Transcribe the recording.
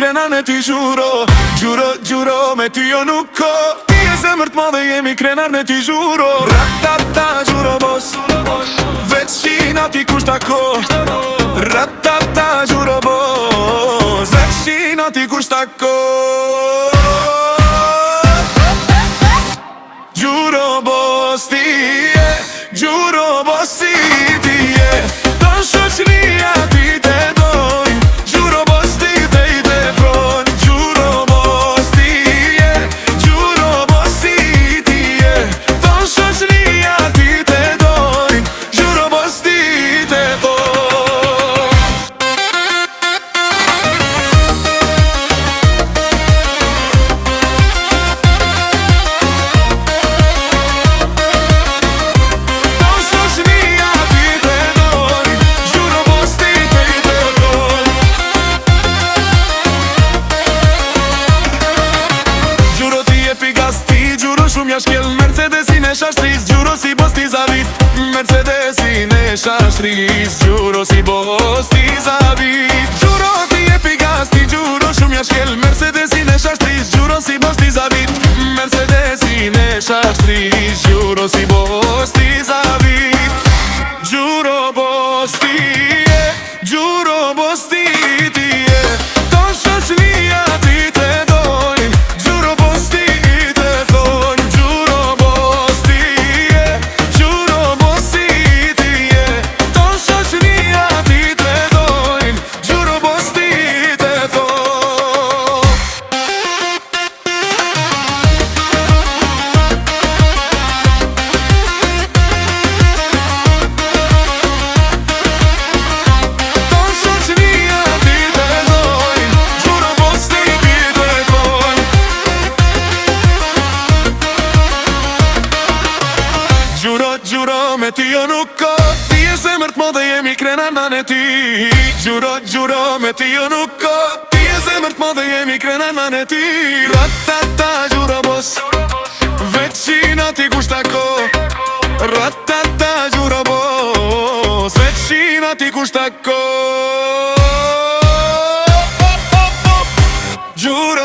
krenar në ty gjuro. Gjuro, gjuro, me ty jo nuk ko. Ti e zemër t'madhe jemi krenar në ty gjuro. Ratata, gjuro bos, veçina ti kushta ko. Ratata, gjuro bos, veçina ti kushta ko. Gjuro bos ti je, gjuro bos si ti je. Ton shoqëria ti te dojnë, gjuro bos ti te i te frojnë. Gjuro bos ti je, gjuro bos si ti je. Ton shoqëria ti te dojnë, gjuro bos ti te dojnë. Shumë jashkel Mercedesin e shashtris, gjuro si bos t'i zavit. Mercedesin e shashtris, gjuro si bos t'i zavit. Gjuro ti e pigas ti, gjuro shumë jashkel Mercedesin e shashtris, gjuro si bos t'i zavit. Mercedesin e shashtris, gjuro si bos t'i zavit. Gjuro bos ti e, gjuro bos ti je. Ton shoqëria ti te dojnë, gjuro bos ti te thojnë. Gjuro, me ty jo nuk ko. Ti e zemër t'madhe jemi krenar në ty. Gjuro, gjuro, me ty jo nuk ko. Ti e zemër t'madhe jemi krenar në ty. Ratata, gjuro bos, veçina ti kushta ko. Ratata, gjuro bos, veçina ti kushta ko. Gjuro